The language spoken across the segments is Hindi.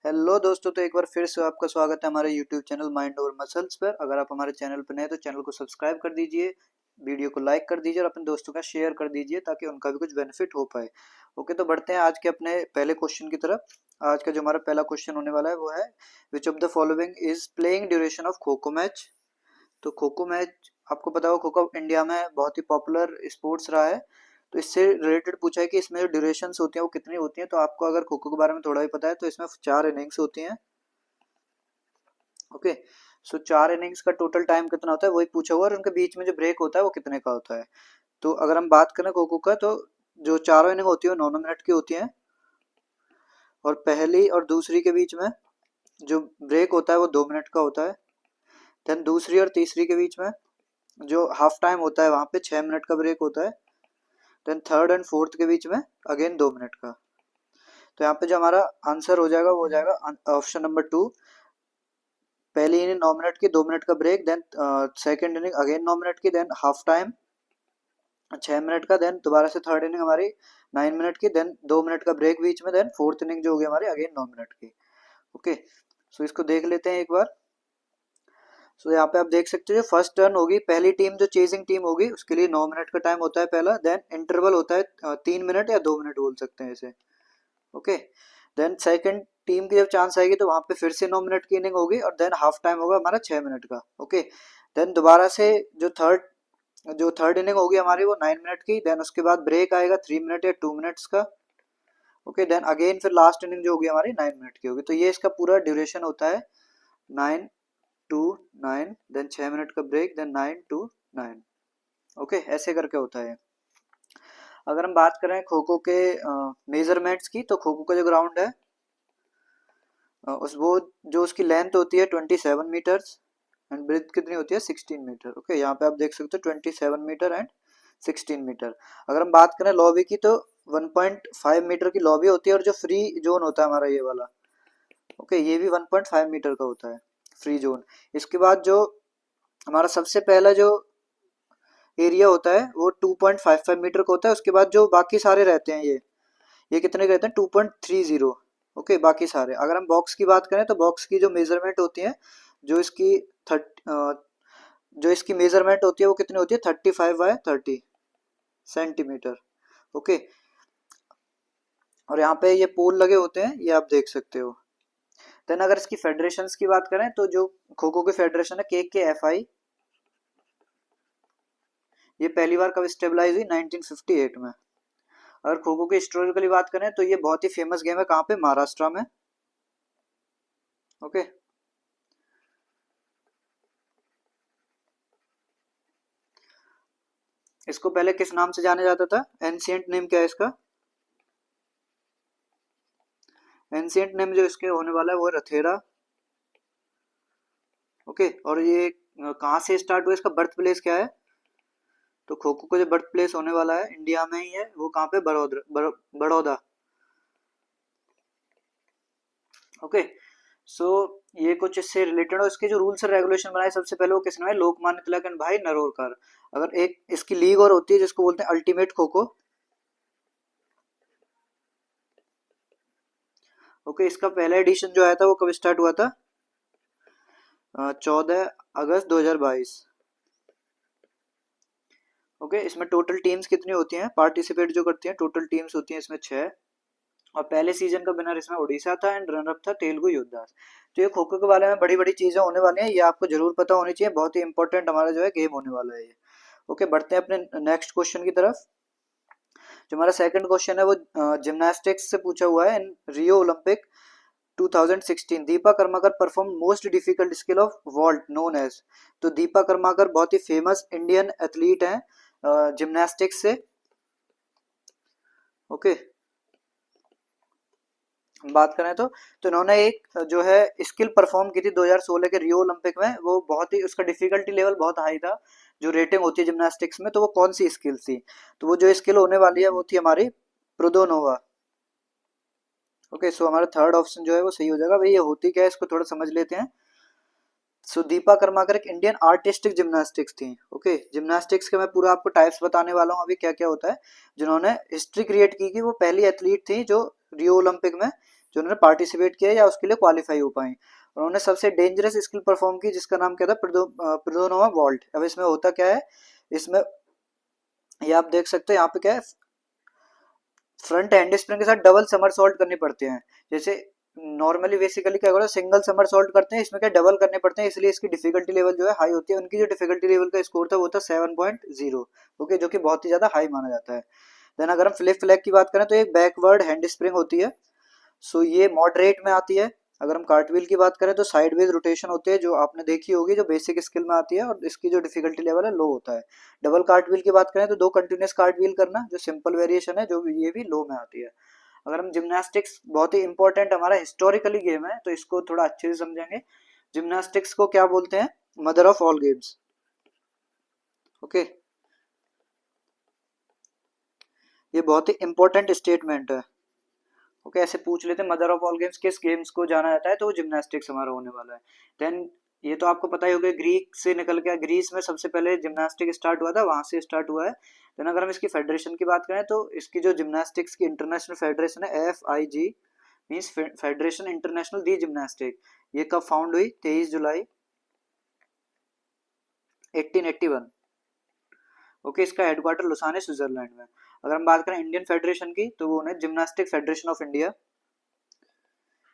हेलो दोस्तों, तो एक बार फिर से आपका स्वागत है हमारे YouTube channel mind over muscles पर। अगर आप हमारे चैनल पर नए तो चैनल को सब्सक्राइब कर दीजिए, वीडियो को लाइक कर दीजिए और अपने दोस्तों का शेयर कर दीजिए ताकि उनका भी कुछ बेनिफिट हो पाए। ओके, तो बढ़ते हैं आज के अपने पहले क्वेश्चन की तरफ। आज का जो हमारा पहला क्वेश्चन होने वाला है वो है, विच of the following is playing duration of kho kho match. तो खो खो मैच आपको पता होगा, खो खो इंडिया में बहुत ही पॉपुलर स्पोर्ट्स रहा है। तो इससे रिलेटेड पूछा है कि इसमें जो ड्यूरेशंस होती हैं वो कितनी होती हैं। तो आपको अगर खो खो के बारे में थोड़ा भी पता है तो इसमें 4 इनिंग्स होती हैं। ओके, सो 4 इनिंग्स का टोटल टाइम कितना होता है वही पूछा हुआ, और उनके बीच में जो ब्रेक होता है वो कितने का होता है। तो अगर हम बात करें खो खो का, तो जो चारों इनिंग होती है वो 9 मिनट की होती हैं, और पहली और दूसरी के बीच में जो ब्रेक होता है वो 2 मिनट का होता है। देन दूसरी और तीसरी के बीच में जो हाफ टाइम होता है वहाँ पे 6 मिनट का ब्रेक होता है। देन थर्ड एंड फोर्थ के बीच में अगेन 2 मिनट का। तो यहाँ पे जो हमारा आंसर हो जाएगा वो हो जाएगा ऑप्शन नंबर 2। पहली इनिंग 9 मिनट की, 2 मिनट का break, then second inning again 9 minute की, देन हाफ टाइम 6 मिनट का, देन दोबारा से थर्ड इनिंग हमारी 9 मिनट की, देन 2 मिनट का ब्रेक बीच में, देन फोर्थ इनिंग जो होगी हमारी अगेन 9 मिनट की। ओके, सो इसको देख लेते हैं एक बार। सो यहाँ पे आप देख सकते हो, जो फर्स्ट टर्न होगी, पहली टीम जो चेजिंग टीम होगी उसके लिए 9 मिनट का टाइम होता है पहला। देन इंटरवल होता है 3 मिनट या 2 मिनट बोल सकते हैं इसे। ओके, देन सेकंड टीम की जब चांस आएगी तो वहां पे फिर से 9 मिनट की इनिंग होगी, और देन हाफ टाइम होगा हमारा 6 मिनट का। ओके, देन दोबारा से जो थर्ड इनिंग होगी हमारी वो 9 मिनट की, देन उसके बाद ब्रेक आएगा 3 मिनट या 2 मिनट्स का। ओके, देन अगेन फिर लास्ट इनिंग जो होगी हमारी 9 मिनट की होगी। तो ये इसका पूरा ड्यूरेशन होता है 9 to 9, देन 6 मिनट का ब्रेक, देन 9 to 9। ओके, ऐसे करके होता है। अगर हम बात करें खो खो के मेजरमेंट्स की, तो खो खो का जो ग्राउंड है उस वो जो उसकी लेंथ होती है 27 मीटर्स, एंड ब्रेथ कितनी होती है 16 मीटर। ओके, यहाँ पे आप देख सकते हो 27 मीटर एंड 16 मीटर। अगर हम बात करें लॉबी की, तो 1.5 मीटर की लॉबी होती है, और जो फ्री जोन होता है हमारा ये वाला, ओके, ये भी 1.5 मीटर का होता है फ्री जोन। इसके बाद जो हमारा सबसे पहला जो एरिया होता है वो 2.55 मीटर का होता है। उसके बाद जो बाकी सारे रहते हैं ये कितने के रहते हैं 2.30। ओके, बाकी सारे, अगर हम बॉक्स की बात करें तो बॉक्स की जो मेजरमेंट होती है, जो इसकी जो इसकी मेजरमेंट होती है वो कितनी होती है 35/30 सेंटीमीटर। ओके, और यहाँ पे ये पोल लगे होते हैं, ये आप देख सकते हो। देन अगर इसकी फेडरेशन की बात करें तो जो खो खो की फेडरेशन है KKFI, ये पहली बार कब स्टेबलाइज हुई 1958 में। अगर खो खो की हिस्टोरिकली बात करें तो ये बहुत ही फेमस गेम है, कहाँ पे, महाराष्ट्र में। ओके, इसको पहले किस नाम से जाना जाता था, एंशियंट नेम क्या है इसका, एंशियंट नेम जो इसके होने वाला है वो है रथेरा। ओके, और ये कहाँ से स्टार्ट हुआ, इसका बर्थ प्लेस क्या है। तो खो खो का जो बर्थ प्लेस होने वाला है इंडिया में ही है, वो कहाँ पे, बड़ौदा। ओके, सो ये कुछ इससे रिलेटेड, और इसके जो रूल्स और रेगुलेशन बनाए सबसे पहले वो किसने बनाए, लोकमान्य तिलक एंड भाई नरोरकर। अगर एक इसकी लीग और होती है जिसको बोलते हैं अल्टीमेट खो खो। ओके, इसका पहला एडिशन जो आया था वो कब स्टार्ट हुआ था, 14 अगस्त 2022। ओके, इसमें टोटल टीम्स कितनी होती हैं, पार्टिसिपेट जो करती हैं, टोटल टीम्स होती हैं इसमें 6। और पहले सीजन का विनर इसमें उड़ीसा था, एंड रनर अप था तेलुगु युद्धास। तो ये खो खो के बारे में बड़ी बड़ी चीजें होने वाली हैं, ये आपको जरूर पता होनी चाहिए, बहुत ही इंपॉर्टेंट हमारा जो है गेम होने वाला है ये। ओके, बढ़ते हैं अपने नेक्स्ट क्वेश्चन की तरफ। जो हमारा सेकंड क्वेश्चन है वो जिमनास्टिक्स से पूछा हुआ है। In Rio Olympic 2016 Dipa Karmakar perform most difficult skill of vault known as. तो दीपा कर्माकर बहुत ही फेमस इंडियन एथलीट हैं जिमनास्टिक्स से। ओके, बात करें तो इन्होंने एक जो है स्किल परफॉर्म की थी 2016 के रियो ओलंपिक में, वो बहुत ही, उसका डिफिकल्टी लेवल बहुत हाई था जो रेटिंग होती है जिमनास्टिक्स में। तो वो कौन सी स्किल थी, तो वो जो स्किल होने वाली है वो थी हमारी प्रोदोनोवा। ओके, सो हमारा थर्ड ऑप्शन जो है वो सही हो जाएगा। भाई ये होती क्या है इसको थोड़ा समझ लेते हैं। सो दीपा कर्माकर एक इंडियन आर्टिस्टिक जिमनास्टिक्स थी। ओके, जिमनास्टिक्स के मैं पूरा आपको टाइप्स बताने वाला हूँ अभी क्या क्या होता है। जिन्होंने हिस्ट्री क्रिएट की वो पहली एथलीट थी जो रियो ओलंपिक में जो उन्होंने पार्टिसिपेट किया या उसके लिए क्वालिफाई हो पाए। उन्होंने सबसे डेंजरस स्किल परफॉर्म की जिसका नाम क्या था, प्रोदोनोवा वॉल्ट। अब इसमें होता क्या है, इसमें ये आप देख सकते हो यहाँ पे क्या है, फ्रंट हैंड स्प्रिंग के साथ डबल समरसॉल्ट करने पड़ते हैं। जैसे नॉर्मली बेसिकली क्या करो, सिंगल समरसॉल्ट करते हैं, इसमें क्या डबल करने पड़ते हैं, इसलिए इसकी डिफिकल्टी लेवल जो है हाई होती है। उनकी जो डिफिकल्टी लेवल का स्कोर था वो था 7.0, ओके, जो कि बहुत ही ज्यादा हाई माना जाता है। देन अगर हम फ्लिप फ्लैग की बात करें तो एक बैकवर्ड हैंड स्प्रिंग होती है, सो ये मॉडरेट में आती है। अगर हम कार्टव्हील की बात करें तो साइडवेज रोटेशन होती है, जो आपने देखी होगी, जो बेसिक स्किल में आती है, और इसकी जो डिफिकल्टी लेवल है लो होता है। डबल कार्टव्हील की बात करें तो दो कंटिन्यूस कार्टव्हील करना, जो सिंपल वेरिएशन है, जो ये भी लो में आती है। अगर हम जिम्नास्टिक्स, बहुत ही इंपॉर्टेंट हमारा हिस्टोरिकली गेम है, तो इसको थोड़ा अच्छे से समझेंगे। जिम्नास्टिक्स को क्या बोलते हैं, mother of all games, okay. ये बहुत ही इंपॉर्टेंट स्टेटमेंट है, ओके। ऐसे पूछ लेते हैं मदर ऑफ ऑल गेम्स किस गेम्स को जाना जाता है, तो वो जिम्नास्टिक्स हमारा होने वाला है। देन ये तो आपको पता ही होगा, ग्रीक से निकल के, ग्रीस में सबसे पहले जिम्नास्टिक स्टार्ट हुआ था, वहां से स्टार्ट हुआ है। देन अगर हम इसकी फेडरेशन की बात करें तो इसकी जो जिम्नास्टिक्स की इंटरनेशनल फेडरेशन है, FIG, मीन्स फेडरेशन इंटरनेशनल दी जिम्नास्टिक, ये कब फाउंड हुई, 23 जुलाई 1881, ओके। इसका हेडक्वार्टर लुसान है, स्विट्जरलैंड में। अगर हम बात करें इंडियन फेडरेशन की तो वो है gymnastic federation of India,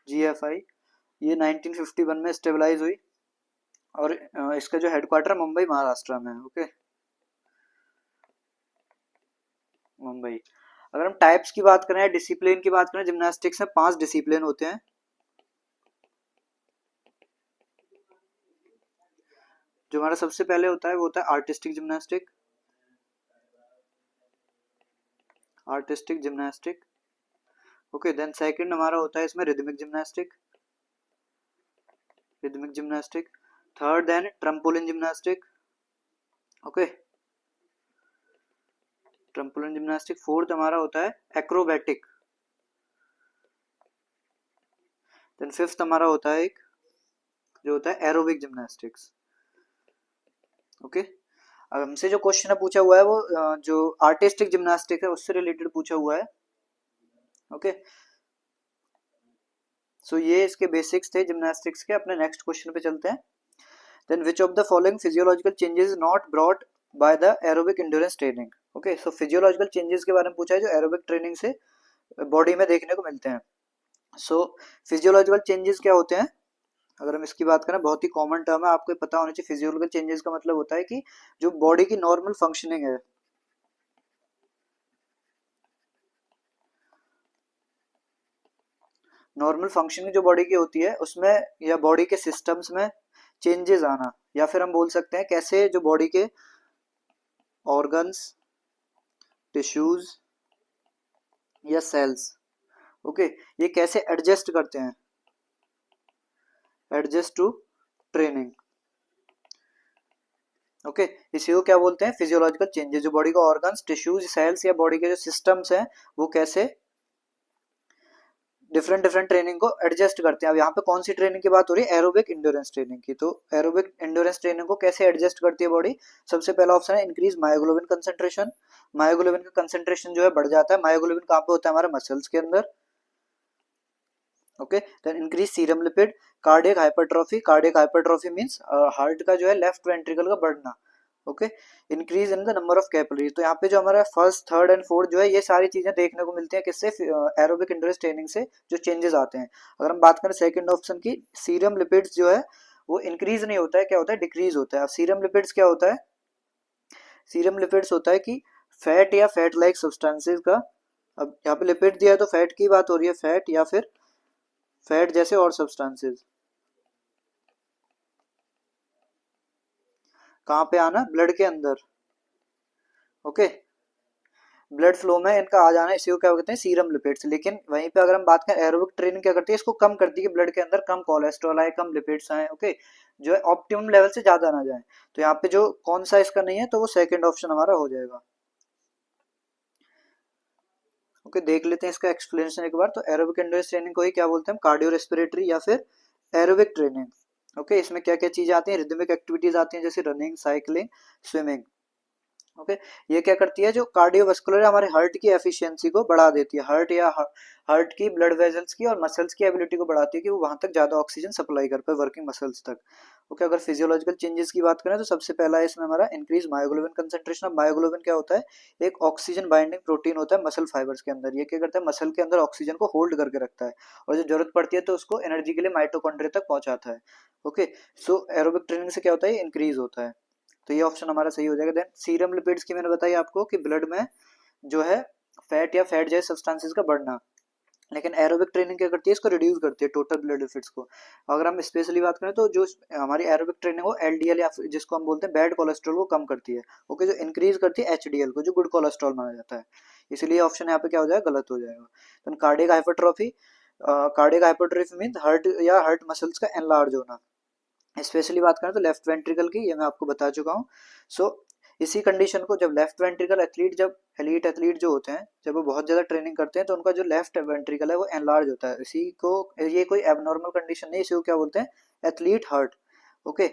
GFI, ये 1951 में स्टेबलाइज हुई, और इसका जो हेडक्वार्टर मुंबई महाराष्ट्र में है, ओके, मुंबई। अगर हम टाइप्स की बात करें, डिसिप्लिन की बात करें, जिम्नास्टिक्स में 5 डिसिप्लिन होते हैं। जो हमारा सबसे पहले होता है वो होता है artistic gymnastic, artistic gymnastic, okay. Then second हमारा होता है इसमें rhythmic gymnastic, rhythmic gymnastic. Third then trampoline gymnastic, okay, trampoline gymnastic. Fourth हमारा होता है एक्रोबैटिक। देन फिफ्थ हमारा होता है एक जो होता है एरोबिक जिम्नास्टिक्स, ओके। अब हमसे जो क्वेश्चन पूछा हुआ है वो जो आर्टिस्टिक जिम्नास्टिक है उससे रिलेटेड पूछा हुआ है, ओके। सो ये इसके बेसिक्स थे जिम्नास्टिक्स के। अपने नेक्स्ट क्वेश्चन पे चलते हैं। Then which of the following physiological changes not brought by the aerobic endurance training, okay. So physiological changes के बारे में पूछा है जो एरोबिक ट्रेनिंग से बॉडी में देखने को मिलते हैं। सो फिजियोलॉजिकल चेंजेस क्या होते हैं, अगर हम इसकी बात करें, बहुत ही कॉमन टर्म है, आपको पता होना चाहिए। फिजियोलॉजिकल चेंजेस का मतलब होता है कि जो बॉडी की नॉर्मल फंक्शनिंग है, नॉर्मल फंक्शनिंग जो बॉडी की होती है उसमें, या बॉडी के सिस्टम्स में चेंजेस आना, या फिर हम बोल सकते हैं कैसे जो बॉडी के ऑर्गन्स, टिश्यूज या सेल्स, ओके, ये कैसे एडजस्ट करते हैं, एडजस्ट टू ट्रेनिंग, ओके। इसी को क्या बोलते हैं, फिजियोलॉजिकल चेंजेस। जो बॉडी का ऑर्गन्स, टिश्यूज, सेल्स या बॉडी के जो सिस्टम्स हैं वो कैसे डिफरेंट डिफरेंट ट्रेनिंग को एडजस्ट करते हैं। अब यहाँ पे कौन सी ट्रेनिंग की बात हो रही है, एरोबिक एंड्योरेंस ट्रेनिंग की। तो एरोबिक एंड्योरेंस ट्रेनिंग को कैसे एडजस्ट करती है बॉडी, सबसे पहला ऑप्शन है इंक्रीज मायोग्लोबिन कंसेंट्रेशन। मायोग्लोबिन का कंसेंट्रेशन जो है बढ़ जाता है। मायोग्लोबिन कहाँ पे होता है, हमारे मसल्स के अंदर, okay. Then increase serum lipid, cardiac hypertrophy. Cardiac hypertrophy means heart का जो है लेफ्ट वेंट्रिकल का बढ़ना, okay. Increase in the number of capillary. तो यहाँ पे जो हमारा फर्स्ट, थर्ड एंड फोर्थ जो है, ये सारी चीजें देखने को मिलती हैं किससे, एरोबिक एंड्योरेंस ट्रेनिंग से जो चेंजेस आते हैं। अगर हम बात करें सेकंड ऑप्शन की, सीरम लिपिड्स जो है वो इंक्रीज नहीं होता है, क्या होता है, डिक्रीज होता है। अब सीरम लिपिड्स क्या होता है, सीरम लिपिड्स होता है कि फैट या फैट लाइक सब्सटेंसेज का, अब यहाँ पे लिपिड दिया है तो फैट की बात हो रही है, फैट या फिर फैट जैसे और सब्सटेंसेज, कहाँ पे आना, ब्लड के अंदर, ओके, ब्लड फ्लो में इनका आ जाना, इसी को क्या कहते हैं, सीरम लिपिड्स। लेकिन वहीं पे अगर हम बात करें एरोबिक ट्रेनिंग क्या करती है, इसको कम करती है, ब्लड के अंदर कम कोलेस्ट्रॉल आए, कम लिपिड्स आए, ओके, जो है ऑप्टिमम लेवल से ज्यादा ना जाए। तो यहाँ पे जो कौन सा इसका नहीं है, तो वो सेकंड ऑप्शन हमारा हो जाएगा, ओके। देख लेते हैं इसका एक्सप्लेनेशन एक बार। तो एरोबिक एंड्योरेंस ट्रेनिंग को ही क्या बोलते हैं, कार्डियो रेस्पिरेटरी या फिर एरोबिक ट्रेनिंग, ओके। इसमें क्या क्या चीजें आती हैं, रिदमिक एक्टिविटीज आती हैं जैसे रनिंग, साइकिलिंग, स्विमिंग, ओके। ये क्या करती है, जो कार्डियोवास्कुलर है हमारे हार्ट की एफिशिएंसी को बढ़ा देती है, हार्ट की ब्लड वेजल्स की और मसल्स की एबिलिटी को बढ़ाती है कि वो वहां तक ज्यादा ऑक्सीजन सप्लाई कर पाए वर्किंग मसल्स तक। ओके। अगर फिजियोलॉजिकल चेंजेस की बात करें तो सबसे पहला है इसमें हमारा इंक्रीज मायोग्लोबिन कंसंट्रेशन। अब मायोग्लोबिन क्या होता है, एक ऑक्सीजन बाइंडिंग प्रोटीन होता है मसल फाइबर्स के अंदर। ये क्या करता है, मसल के अंदर ऑक्सीजन को होल्ड करके रखता है और जब जरूरत पड़ती है तो उसको एनर्जी के लिए माइटोकॉन्ड्रिया तक पहुंचाता है। ओके। सो एरोबिक ट्रेनिंग से क्या होता है, इंक्रीज होता है। तो ये ऑप्शन हमारा सही हो जाएगा। देन सीरम लिपिड्स की मैंने बताई आपको कि ब्लड में जो है फैट या फैट जैसे सब्सटेंसेस का बढ़ना, लेकिन एरोबिक ट्रेनिंग क्या करती है, इसको रिड्यूस करती है टोटल ब्लड लिपिड्स को। अगर हम स्पेशली बात करें तो जो हमारी एरोबिक ट्रेनिंग हो एलडीएल या जिसको हम बोलते हैं बैड कोलेस्ट्रॉल को कम करती है। ओके। जो इंक्रीज करती है एचडीएल को, जो गुड कोलेस्ट्रॉल माना जाता है। इसलिए ऑप्शन यहाँ पे क्या हो जाएगा, गलत हो जाएगा। Then cardiac hypertrophy, cardiac hypertrophy mean heart या हार्ट मसल्स का एनलार्ज होना। स्पेशली बात करें तो लेफ्ट वेंट्रिकल की, ये मैं आपको बता चुका हूँ। सो इसी कंडीशन को जब लेफ्ट वेंट्रिकल एथलीट, जब एलीट एथलीट जो होते हैं जब वो बहुत ज्यादा ट्रेनिंग करते हैं तो उनका जो लेफ्ट वेंट्रिकल है वो एनलार्ज होता है। इसी को, ये कोई एबनॉर्मल कंडीशन नहीं, इसी को क्या बोलते हैं, एथलीट हार्ट। ओके।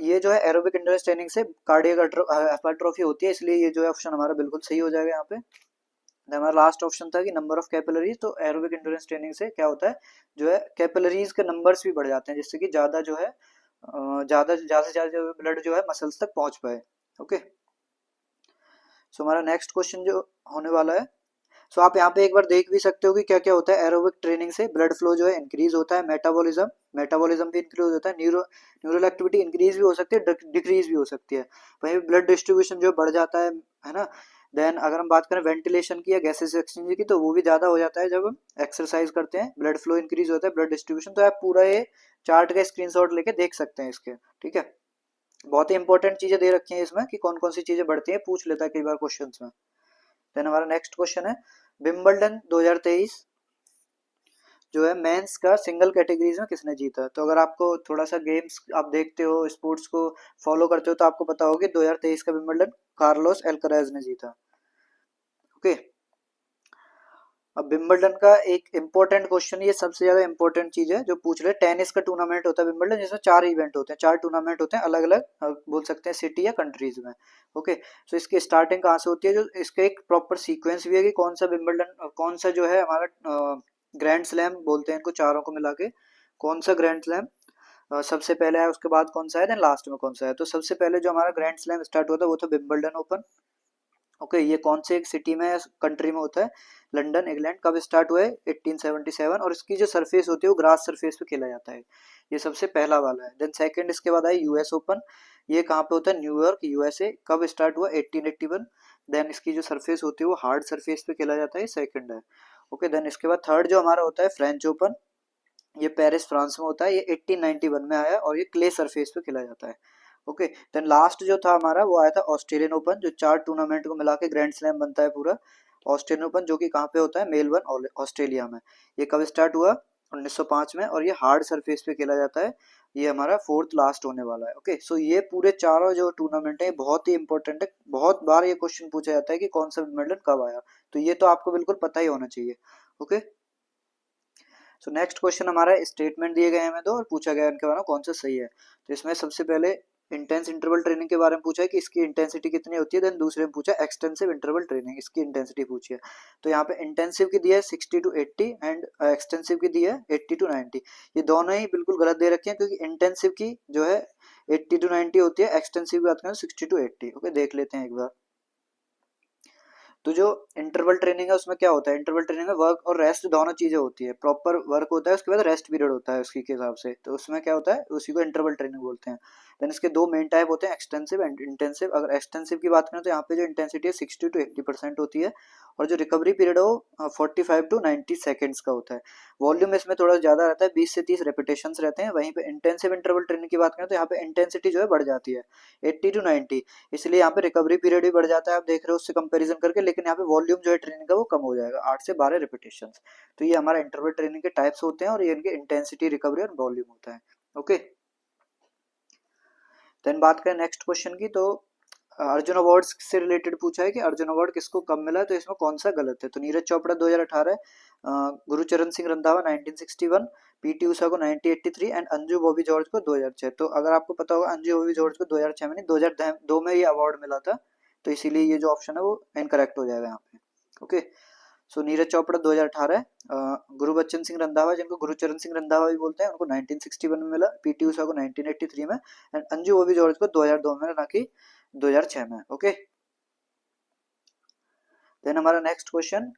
ये जो है एरोबिक एंड्योरेंस ट्रेनिंग से कार्डियक हाइपरट्रॉफी होती है, इसलिए ये जो है ऑप्शन हमारा बिल्कुल सही हो जाएगा यहाँ पे। हमारा लास्ट ऑप्शन था कि नंबर ऑफ कैपिलरीज, तो एरोबिक एंड्योरेंस ट्रेनिंग से क्या होता है, जो है कैपिलरीज के नंबर्स भी बढ़ जाते हैं जिससे कि ज्यादा जो है ज्यादा ज्यादा से ज्यादा ब्लड जो है मसल्स तक पहुंच पाए। ओके। सो हमारा नेक्स्ट क्वेश्चन जो होने वाला है, सो आप यहाँ पे एक बार देख भी सकते हो कि क्या क्या होता है। एरोबिक ट्रेनिंग से ब्लड फ्लो जो है इंक्रीज होता है, मेटाबॉलिज्म मेटाबॉलिज्म भी इंक्रीज होता है, न्यूरल एक्टिविटी इंक्रीज भी हो सकती है, डिक्रीज भी हो सकती है। वहीं ब्लड डिस्ट्रीब्यूशन जो बढ़ जाता है ना। देन अगर हम बात करें वेंटिलेशन की या गैसेस एक्सचेंज की, तो वो भी ज्यादा हो जाता है जब हम एक्सरसाइज करते हैं, ब्लड फ्लो इंक्रीज होता है, ब्लड डिस्ट्रीब्यूशन। तो आप पूरा ये चार्ट का स्क्रीनशॉट लेके देख सकते हैं इसके, ठीक है। बहुत ही इंपॉर्टेंट चीजें दे रखी हैं इसमें कि कौन कौन सी चीजें बढ़ती हैं, पूछ लेता है कई बार क्वेश्चंस में। देन हमारा नेक्स्ट क्वेश्चन है, विंबलडन 2023 जो है मेंस का सिंगल कैटेगरीज में किसने जीता। तो अगर आपको थोड़ा सा गेम्स आप देखते हो, स्पोर्ट्स को फॉलो करते हो, तो आपको पता होगा कि 2023 का विंबलडन कार्लोस एल्कराज ने जीता। ओके। अब विंबलडन का एक इंपॉर्टेंट क्वेश्चन, ये सबसे ज्यादा इंपॉर्टेंट चीज है जो पूछ रहे, टेनिस का टूर्नामेंट होता है विंबलडन जिसमें 4 इवेंट होते हैं, 4 टूर्नामेंट होते हैं अलग अलग बोल सकते हैं सिटी या कंट्रीज में। ओके। सो इसकी स्टार्टिंग कहाँ से होती है, जो इसका एक प्रॉपर सीक्वेंस भी है कि कौन सा विंबलडन, कौन सा जो है हमारा ग्रैंड स्लैम बोलते हैं इनको चारों को मिला के, कौन सा ग्रैंड स्लैम सबसे पहले है, उसके बाद कौन सा है, देन लास्ट में कौन सा है। तो सबसे पहले जो हमारा ग्रैंड स्लैम स्टार्ट हुआ था वो था विंबलडन ओपन। ओके। ये कौन से एक सिटी में कंट्री में होता है, लंदन इंग्लैंड। कब स्टार्ट हुआ है, 1877, और इसकी जो सरफेस होती है वो ग्रास सरफेस पे खेला जाता है। ये सबसे पहला वाला है। देन सेकंड इसके बाद आई यूएस ओपन, ये कहाँ पे होता है, न्यूयॉर्क यूएसए। कब स्टार्ट हुआ, 1881। देन इसकी जो सरफेस होती है वो हार्ड सरफेस पे खेला जाता है, सेकंड है। ओके। देन इसके बाद थर्ड जो हमारा होता है फ्रेंच ओपन, ये पेरिस फ्रांस में होता है, ये 1891 में आया और ये क्ले सरफेस पे खेला जाता है। ओके। देन लास्ट जो था हमारा वो आया था ऑस्ट्रेलियन ओपन, जो 4 टूर्नामेंट को मिला के ग्रैंड स्लैम बनता है पूरा। ऑस्ट्रेलियन ओपन जो कि कहाँ पे होता है, मेलबर्न ऑस्ट्रेलिया में। ये कब स्टार्ट हुआ, 1905 में, और ये हार्ड सरफेस पे खेला जाता है। ये हमारा फोर्थ लास्ट होने वाला है। ओके। सो ये पूरे चारों जो टूर्नामेंट है बहुत ही इंपॉर्टेंट है, बहुत बार ये क्वेश्चन पूछा जाता है कि कौन सा विंबलडन कब आया, तो ये तो आपको बिल्कुल पता ही होना चाहिए। ओके। सो नेक्स्ट क्वेश्चन हमारा स्टेटमेंट दिए गए हैं हमें दो और पूछा गया है इनके बारे में कौन सा सही है। तो इसमें सबसे पहले इंटेंस इंटरवल ट्रेनिंग के बारे में पूछा है कि इसकी इंटेंसिटी कितनी होती है। देन दूसरे में पूछा एक्सटेंसिव इंटरवल ट्रेनिंग, इसकी इंटेंसिटी पूछी है। तो यहाँ पे इंटेंसिव की दी है 60 to 80 एंड एक्सटेंसिव की दी है 80 to 90। ये दोनों ही बिल्कुल गलत दे रखे हैं क्योंकि इंटेंसिव की जो है 80 to 90 होती है, एक्सटेंसिव की बात करें 60 to 80। ओके। देख लेते हैं एक बार। तो जो इंटरवल ट्रेनिंग है उसमें क्या होता है, इंटरवल ट्रेनिंग में वर्क और रेस्ट दोनों चीजें होती है, प्रॉपर वर्क होता है उसके बाद रेस्ट पीरियड होता है उसकी के हिसाब से, तो उसमें क्या होता है उसी को इंटरवल ट्रेनिंग बोलते हैं। देन इसके दो मेन टाइप होते हैं, एक्सटेंसिव एंड इंटेंसिव। अगर एक्सटेंसिव की बात करें तो यहाँ पे जो इंटेंसिटी है 60 to 80% होती है, और जो रिकवरी पीरियड है वो 45 to 90 सेकेंड्स का होता है। वॉल्यूम इसमें थोड़ा ज्यादा रहता है, 20 से 30 रेपिटेशन रहते हैं। वहीं पे इंटेंसिव इंटरवल ट्रेनिंग की बात करें तो यहाँ पे इंटेंसिटी जो है बढ़ जाती है 80 to 90, इसलिए यहाँ पे रिकवरी पीरियड भी बढ़ जाता है, आप देख रहे हो उससे कंपैरिजन करके। लेकिन यहाँ पे वॉल्यूम जो है ट्रेनिंग का वो कम हो जाएगा, 8 से 12 रिपीटेशन। तो ये हमारा इंटरवल ट्रेनिंग के टाइप्स होते हैं और ये इनके इंटेंसिटी, रिकवरी और वॉल्यूम होता है। ओके। देन बात करें नेक्स्ट क्वेश्चन की, तो अर्जुन अवार्ड से रिलेटेड पूछा है कि अर्जुन अवार्ड किसको कब मिला, तो इसमें कौन सा गलत है। तो नीरज चोपड़ा 2018, गुरुचरण सिंह रंधावा 1961, पीटी उषा को 1983 एंड अंजू बॉबी जॉर्ज को 2006। तो अगर आपको पता होगा अंजू बॉबी जॉर्ज को 2006 में नहीं 2002 में ये अवार्ड मिला था, तो इसीलिए ये जो ऑप्शन है वो इनकरेक्ट हो जाएगा यहाँ पे। ओके, सो नीरज चोपड़ा 2018, गुरबच्चन सिंह रंधावा जिनको गुरुचरण सिंह रंधावा भी बोलते हैं उनको 1961 में मिला, पीटी उषा को 1983 में एंड अंजू बॉबी जॉर्ज को 2002 में, ना कि 2006 में। ओके, देन हमारा नेक्स्ट क्वेश्चन,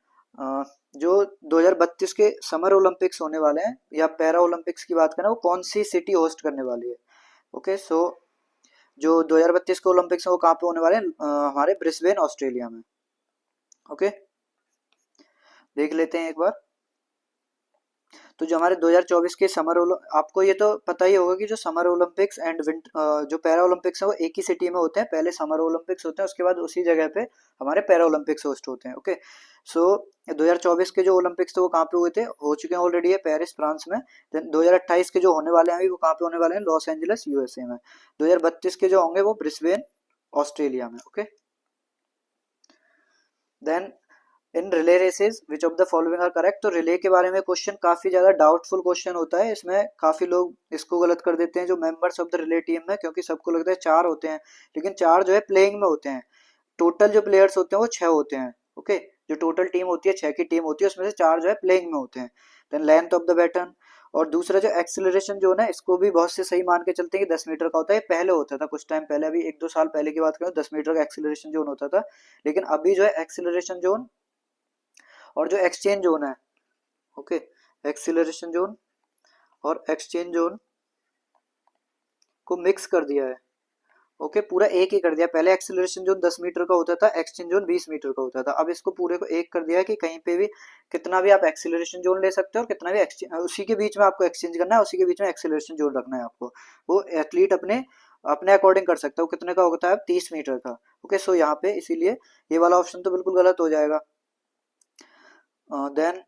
जो 2032 के समर ओलंपिक्स होने वाले हैं या पैरा ओलंपिक्स की बात करें, वो कौन सी सिटी होस्ट करने वाली है। ओके, सो जो 2032 के ओलंपिक्स हैं वो कहाँ पे होने वाले हैं, हमारे ब्रिस्बेन ऑस्ट्रेलिया में। ओके, देख लेते हैं एक बार। तो जो हमारे 2024 के समर आपको ये तो पता ही होगा कि जो समर ओलंपिक्स एंड जो पैरा ओलंपिक्स है वो एक ही सिटी में होते हैं। पहले समर ओलंपिक्स होते हैं, उसके बाद उसी जगह पे हमारे पैरा ओलंपिक्स होस्ट होते हैं। ओके, सो 2024 के जो ओलंपिक्स थे वो कहाँ पे हुए थे, हो चुके हैं ऑलरेडी है पेरिस फ्रांस में। देन 2028 के जो होने वाले हैं वो कहाँ पे होने वाले हैं, लॉस एंजलिस यूएसए में। 2032 के जो होंगे वो ब्रिस्बेन ऑस्ट्रेलिया में। Okay, then in relay races which of the following are correct. तो रिले के बारे में क्वेश्चन काफी ज्यादा डाउटफुल क्वेश्चन होता है, इसमें काफी लोग इसको गलत कर देते हैं जो members of the relay team में, क्योंकि सबको लगता है 4 होते हैं, लेकिन 4 जो है प्लेइंग में होते हैं। टोटल जो प्लेयर्स होते हैं वो 6 होते हैं। ओके, जो टोटल टीम होती है 6 की टीम होती है, उसमें से 4 जो है प्लेइंग में होते हैं। Then length of the baton, और दूसरा जो एक्सीलरेशन जो है ना, इसको भी बहुत से सही मान के चलते हैं कि 10 मीटर का होता है। पहले होता था कुछ टाइम पहले, अभी 1-2 साल पहले की बात करें 10 मीटर का एक्सीलरेशन जोन होता था, लेकिन अभी जो है एक्सीलरेशन जोन और जो एक्सचेंज जोन है, ओके, एक्सीलरेशन जोन और एक्सचेंज जोन को मिक्स कर दिया है। ओके, पूरा एक ही कर दिया। पहले एक्सीलरेशन जोन 10 मीटर का होता था, एक्सचेंज जोन 20 मीटर का होता था, अब इसको पूरे को एक कर दिया है कि कहीं पे भी कितना भी आप एक्सीलरेशन जोन ले सकते हो और कितना भी उसी के बीच में आपको एक्सचेंज करना है, उसी के बीच में एक्सीलरेशन जोन रखना है आपको। वो एथलीट अपने अपने अकॉर्डिंग कर सकता है। वो कितने का होता है, 30 मीटर का। ओके, सो यहाँ पे इसीलिए ये वाला ऑप्शन तो बिल्कुल गलत हो जाएगा। देन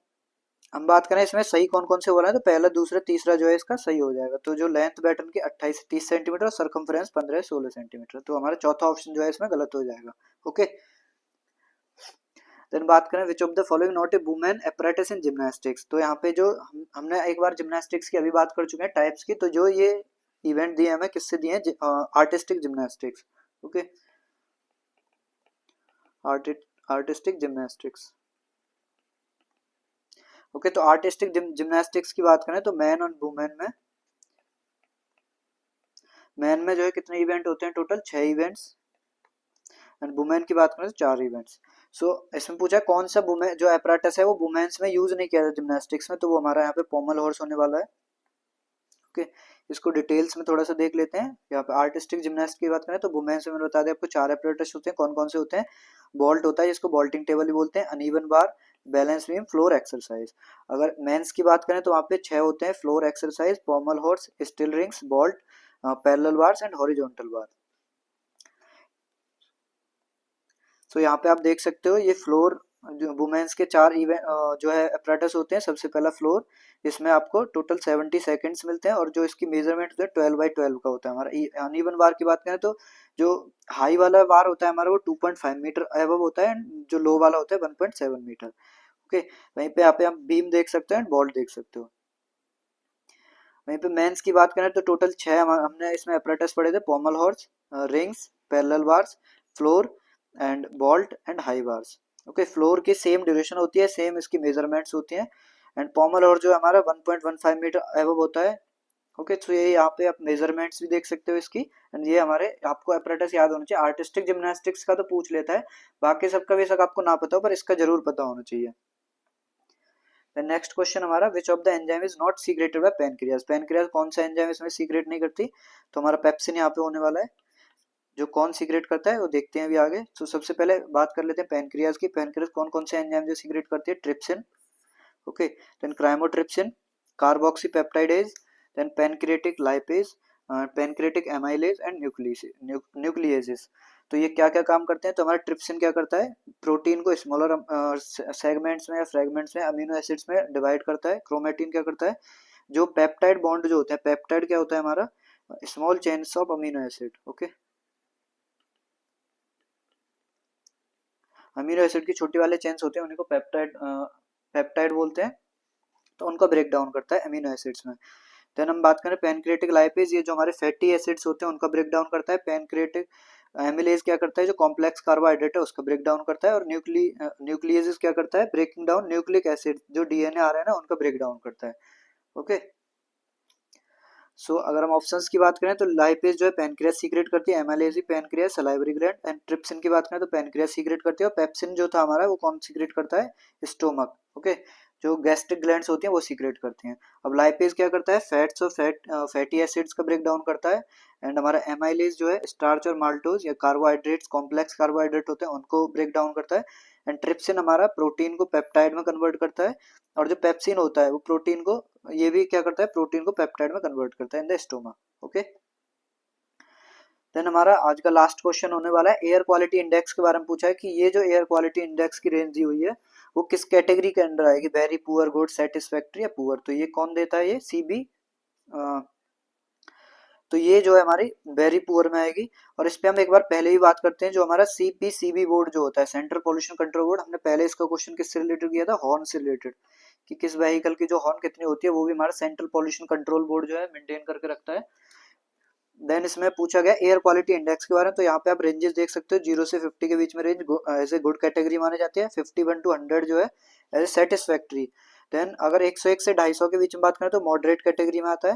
हम बात करें इसमें सही कौन कौन से हो रहा है, तो पहला दूसरा तीसरा जो है इसका सही हो जाएगा। तो जो लेंथ बैटन की 28 से 30 सेंटीमीटर और सरकमफ्रेंस 15 से 16 सेंटीमीटर, तो हमारा चौथा ऑप्शन जो है इसमें गलत हो जाएगा। ओके, देन बात करें विच of the following not a women apparatus in gymnastics. तो यहाँ पे जो हमने एक बार जिम्नास्टिक्स की अभी बात कर चुके हैं टाइप्स की, तो जो ये इवेंट दिए हमें किससे दिए हैं, artistic gymnastics. Okay, artistic gymnastics. Okay, तो आर्टिस्टिक जिम्नास्टिक्स की बात करें तो मैन और वुमेन में, मैन में जो है कितने इवेंट होते हैं, टोटल 6 इवेंट्स, एंड वुमेन की बात करें तो 4 इवेंट्स। सो इसमें पूछा है कौन सा वुमेन जो एपराटस है वो वुमेन्स में यूज नहीं किया जाता जिम्नास्टिक्स में, तो वो हमारा यहाँ पे पोमल हॉर्स होने वाला है। ओके, इसको डिटेल्स में थोड़ा सा देख लेते हैं। यहाँ पे आर्टिस्टिक जिम्नास्ट की बात करें तो वुमेन्स में मैंने बता दिया आपको 4 एपराटस होते हैं। कौन कौन से होते हैं, बॉल्ट होता है जिसको बॉल्टिंग टेबल भी बोलते हैं, uneven bar, balance beam, floor exercise. अगर मेंस की बात करें तो वहाँ पे 6 होते हैं, floor exercise, pommel horse, still rings, vault, parallel bars and horizontal bar. तो यहाँ पे आप देख सकते हो ये फ्लोर जो वुमेन्स के 4 इवेंट जो है अपरेटस होते हैं। सबसे पहला फ्लोर, इसमें आपको टोटल 70 सेकंड्स मिलते हैं और जो इसकी मेजरमेंट जो है 12x12 का होता है। हमारा अनइवन बार की बात करें तो जो हाई वाला बार होता है हमारा वो 2.5 मीटर एबव होता है एंड जो लो वाला होता है 1.7 मीटर। ओके, वहीं पे यहाँ पे आप बीम देख सकते हो एंड बॉल्ट देख सकते हो। वहीं पे मेंस की बात करें तो टोटल 6 हमने इसमें अपरेटस पढ़े थे, pommel horse, rings, parallel bars, floor and vault and high bars. Okay, floor की सेम ड्यूरेशन होती है, सेम इसकी मेजरमेंट्स होती हैं एंड पोमल हॉर्स जो हमारा 1.15 मीटर एबव होता है। ओके, तो ये यहाँ पे आप मेजरमेंट्स भी देख सकते हो इसकी एंड ये हमारे आपको अपरेटस याद होना चाहिए। आर्टिस्टिक जिम्नास्टिक्स का तो पूछ लेता है, बाकी सबका बेशक आपको ना पता हो पर इसका जरूर पता होना चाहिए। नेक्स्ट क्वेश्चन हमारा विच of the enzyme is not secreted by pancreas. Pancreas कौन सा एंजाइम इसमें सीक्रेट नहीं करती, तो हमारा पेप्सिन यहाँ पे होने वाला है। जो कौन सीक्रेट करता है वो देखते हैं अभी आगे। तो सबसे पहले बात कर लेते हैं पैनक्रियाज की। पैनक्रियाज कौन कौन से एंजाइम जो सीक्रेट करती है, trypsin, okay, then chymotrypsin, carboxypeptidase, then pancreatic lipase, pancreatic amylase and nucleases. तो ये क्या क्या काम करते हैं, तो हमारा ट्रिप्सिन क्या करता है, प्रोटीन को स्मॉलर सेगमेंट्स में या फ्रेगमेंट्स में अमीनो एसिड्स में डिवाइड करता है। क्रोमेटिन क्या करता है, जो पेप्टाइड बॉन्ड जो होता है, पेप्टाइड क्या होता है हमारा, small chains of amino acid. Okay, amino acid की छोटी वाले चेन्स होते हैं उन्हीं को पेप्टाइड पेप्टाइड बोलते हैं, तो उनका ब्रेक डाउन करता है अमीनो एसिड्स में। देन हम बात करें पैनक्रिएटिक लाइपेज, ये जो हमारे फैटी एसिड्स होते हैं उनका ब्रेक डाउन करता है। पैनक्रिएटिक एमिलेज क्या करता है, जो कॉम्प्लेक्स कार्बोहाइड्रेट है उसका ब्रेक डाउन करता है। और न्यूक्लियस क्या करता है, ब्रेकिंग डाउन न्यूक्लिक एसिड, जो डीएनए आ रहा है ना उनका ब्रेक डाउन करता है। ओके, सो अगर हम ऑप्शंस की बात करें तो लाइपेज जो है पैनक्रियास सीक्रेट करती है, amylase pancreas salivary gland, and trypsin की बात करें तो पैनक्रियास सीक्रेट करती है, और पेप्सिन जो था हमारा वो कौन सीक्रेट करता है, स्टोमक। ओके, जो गैस्ट्रिक ग्लैंड्स होती हैं वो सीक्रेट करती हैं। अब लाइपेज क्या करता है, फैट्स और फैटी एसिड्स का ब्रेक डाउन करता है। एंड हमारा एमाइलेज जो है स्टार्च और माल्टोज या कार्बोहाइड्रेट्स, कॉम्प्लेक्स कार्बोहाइड्रेट होते हैं उनको ब्रेक डाउन करता है। एंड ट्रिप्सिन हमारा प्रोटीन को पेप्टाइड में कन्वर्ट करता है, और जो पेप्सिन होता है वो प्रोटीन को, ये भी क्या करता है, प्रोटीन को पेप्टाइड में कन्वर्ट करता है in the stoma. Okay, then हमारा आज का लास्ट क्वेश्चन होने वाला है एयर क्वालिटी इंडेक्स के बारे में पूछा है कि ये जो एयर क्वालिटी इंडेक्स की रेंज दी हुई है वो किस कैटेगरी के अंडर आएगी, वेरी पुअर, गुड, सेटिस्फैक्ट्री या पुअर। तो ये कौन देता है, ये सीबी, तो ये जो है हमारी वेरी पुअर में आएगी। और इस पे हम एक बार पहले ही बात करते हैं, जो हमारा सीपीसीबी बोर्ड जो होता है, सेंट्रल पोल्यूशन कंट्रोल बोर्ड, हमने पहले इसका क्वेश्चन किससे रिलेटेड किया था, हॉर्न से रिलेटेड, कि किस व्हीकल की जो हॉर्न कितनी होती है, वो भी हमारा सेंट्रल पोल्यूशन कंट्रोल बोर्ड जो है मेंटेन करके रखता है। देन इसमें पूछा गया एयर क्वालिटी इंडेक्स के बारे में, तो यहाँ पे आप रेंजेस देख सकते हो, 0 से 50 के बीच में range as a good category माने जाती है, 51 टू 100 जो है एज ए सेटिस्फैक्ट्री। देन अगर 101 से 250 के बीच में बात करें तो मॉडरेट कैटेगरी में आता है।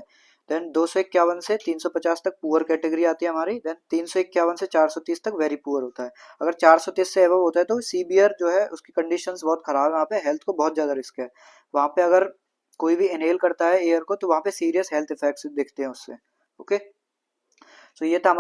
देन 251 से 350 तक पुअर कैटेगरी आती है हमारी। देन 351 से 430 तक वेरी पुअर होता है। अगर 430 से एबव होता है तो सीवियर जो है, उसकी कंडीशंस बहुत खराब है, वहाँ पे हेल्थ को बहुत ज्यादा रिस्क है, वहाँ पे अगर कोई भी इनहेल करता है एयर को तो वहाँ पे सीरियस हेल्थ इफेक्ट्स दिखते हैं उससे। ओके, तो ये था